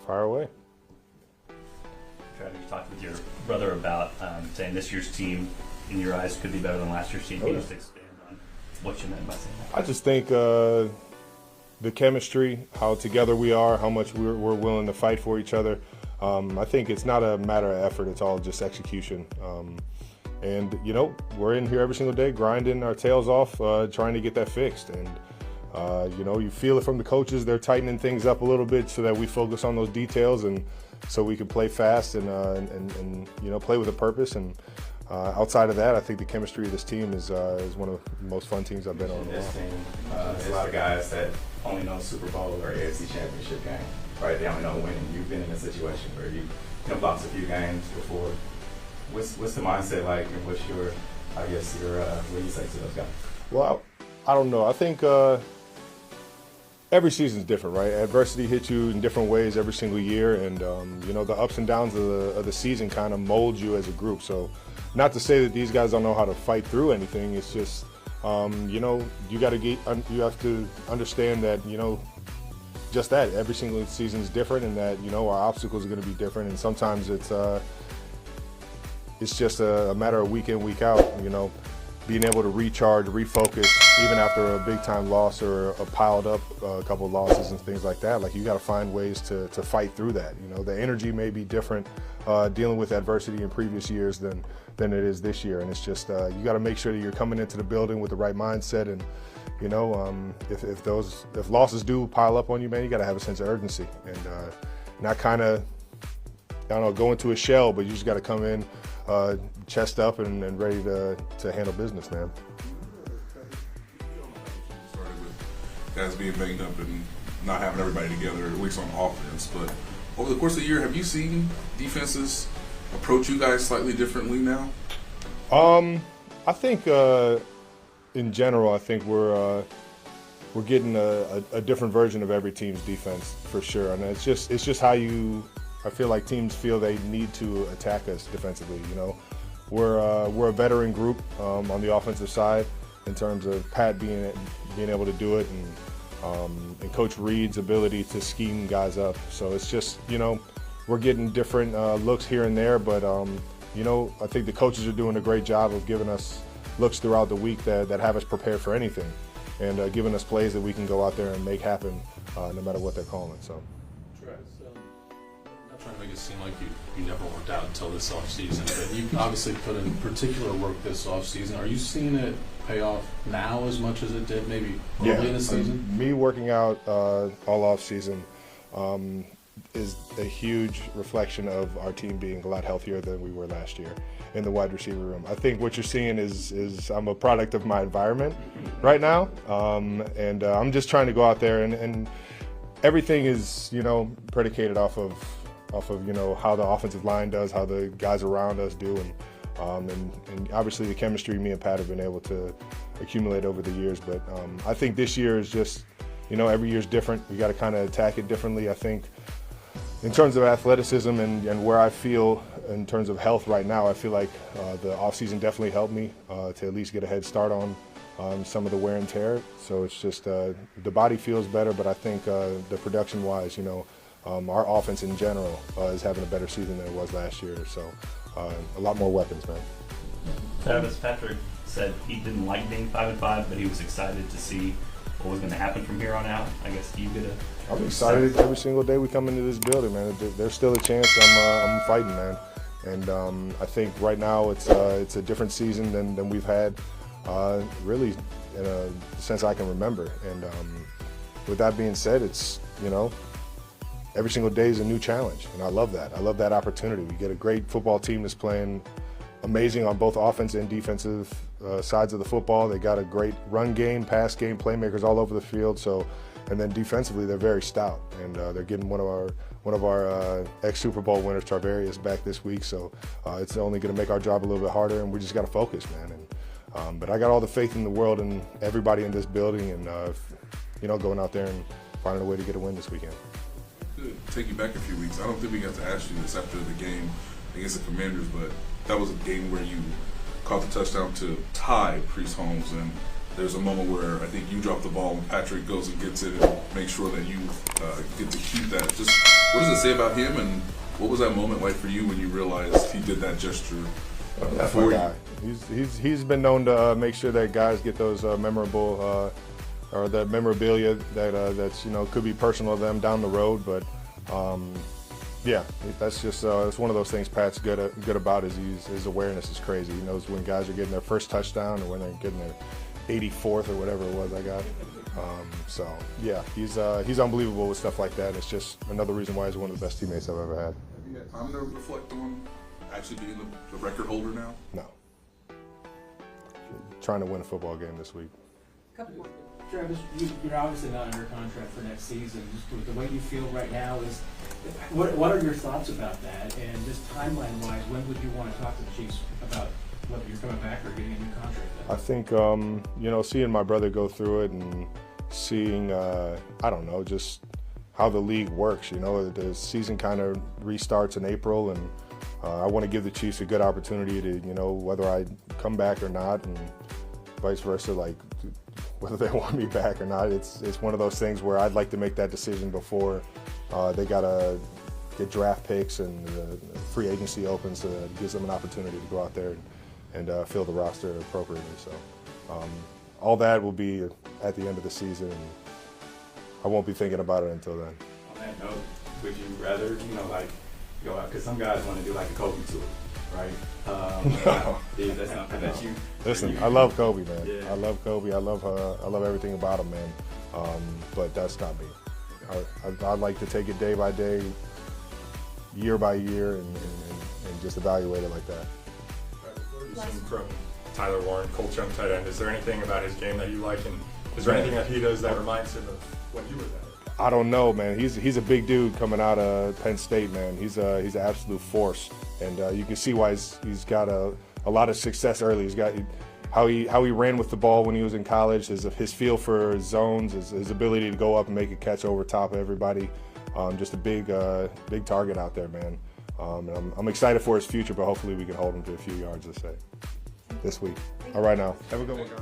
Fire away. Trevor, you talked with your brother about saying this year's team, in your eyes, could be better than last year's team. Can you just expand on what you meant by saying that? I just think the chemistry, how together we are, how much we're willing to fight for each other. I think it's not a matter of effort. It's all just execution. And, we're in here every single day grinding our tails off, trying to get that fixed. And, you feel it from the coaches. They're tightening things up a little bit so that we focus on those details and so we can play fast and play with a purpose. And outside of that, I think the chemistry of this team is one of the most fun teams I've been on. This team, there's a lot of guys that only know Super Bowl or AFC Championship game, right? They only know winning. You've been in a situation where you lost a few games before. What's the mindset like, and what's your what do you say to those guys? Well, I don't know. I think every season's different, right? Adversity hits you in different ways every single year, and the ups and downs of the season kind of mold you as a group. So, not to say that these guys don't know how to fight through anything. It's just you have to understand that just that every single season is different, and that our obstacles are going to be different, and sometimes it's just a matter of week in, week out, being able to recharge, refocus, even after a big-time loss or a piled up a couple of losses and things like that. Like, you got to find ways to fight through that. The energy may be different dealing with adversity in previous years than it is this year. And it's just you got to make sure that you're coming into the building with the right mindset. And, if losses do pile up on you, man, you got to have a sense of urgency and not kind of, go into a shell, but you just got to come in chest up and ready to handle business, man. Started with guys being banged up and not having everybody together, at least on offense. But over the course of the year, have you seen defenses approach you guys slightly differently now? I think in general, I think we're getting a different version of every team's defense for sure, and it's just how I feel like teams feel they need to attack us defensively. We're a veteran group on the offensive side in terms of Pat being able to do it, and Coach Reed's ability to scheme guys up. So it's just we're getting different looks here and there, but I think the coaches are doing a great job of giving us looks throughout the week that have us prepared for anything, and giving us plays that we can go out there and make happen no matter what they're calling. So. Trying to make it seem like you never worked out until this offseason, but you obviously put in particular work this offseason. Are you seeing it pay off now as much as it did maybe early in the season? Me working out all offseason is a huge reflection of our team being a lot healthier than we were last year in the wide receiver room. I think what you're seeing is I'm a product of my environment right now, and I'm just trying to go out there and everything is predicated off of how the offensive line does, how the guys around us do, and obviously the chemistry me and Pat have been able to accumulate over the years. But I think this year is just, every year's different. We got to kind of attack it differently. I think in terms of athleticism and where I feel in terms of health right now, I feel like the offseason definitely helped me to at least get a head start on some of the wear and tear. So it's just the body feels better, but I think the production-wise, our offense in general is having a better season than it was last year. So a lot more weapons, man. Travis, Patrick said he didn't like being 5-5, but he was excited to see what was going to happen from here on out. I guess you get a. I'm excited every single day we come into this building, man. There's still a chance I'm fighting, man. And I think right now it's a different season than we've had really since I can remember. And with that being said, it's every single day is a new challenge, and I love that. I love that opportunity. We get a great football team that's playing amazing on both offense and defensive sides of the football. They got a great run game, pass game, playmakers all over the field. So, and then defensively, they're very stout, and they're getting one of our ex-Super Bowl winners, Tarvarius, back this week. So it's only going to make our job a little bit harder, and we just got to focus, man. And but I got all the faith in the world in everybody in this building, and going out there and finding a way to get a win this weekend. Take you back a few weeks. I don't think we got to ask you this after the game against the Commanders, but that was a game where you caught the touchdown to tie Priest Holmes, and there's a moment where I think you drop the ball and Patrick goes and gets it and makes sure that you get to keep that. Just what does it say about him, and what was that moment like for you when you realized he did that gesture That's for my you? guy. He's been known to make sure that guys get those memorable or the memorabilia that's could be personal to them down the road, but yeah, that's just it's one of those things Pat's good about. Is his awareness is crazy. He knows when guys are getting their first touchdown or when they're getting their 84th or whatever it was I got. So yeah, he's unbelievable with stuff like that. It's just another reason why he's one of the best teammates I've ever had. Have you had time to reflect on actually being the record holder now? No, trying to win a football game this week. Travis, you're obviously not under contract for next season. Just with the way you feel right now, what are your thoughts about that? And just timeline-wise, when would you want to talk to the Chiefs about whether you're coming back or getting a new contract? I think seeing my brother go through it and seeing I don't know, just how the league works. The season kind of restarts in April, and I want to give the Chiefs a good opportunity to whether I come back or not, and vice versa, like whether they want me back or not. It's one of those things where I'd like to make that decision before they gotta get draft picks and free agency opens, so that gives them an opportunity to go out there and fill the roster appropriately. So all that will be at the end of the season, and I won't be thinking about it until then. On that note, would you rather, go out? Because some guys want to do like a Kobe tour, right? That's something that you. Listen, I love Kobe, man. Yeah. I love Kobe. I love everything about him, man. But that's not me. I'd like to take it day by day, year by year, and just evaluate it like that. What have you seen from Tyler Warren, Cole Chunk tight end? Is there anything about his game that you like, and is there anything that he does that reminds him of when you were there? I don't know, man. He's a big dude coming out of Penn State, man. He's an absolute force, and you can see why he's got a lot of success early. He's got how he ran with the ball when he was in college, his feel for zones, his ability to go up and make a catch over top of everybody. Just a big target out there, man. And I'm excited for his future, but hopefully we can hold him to a few yards this week. All right, now. Have a good one, guys.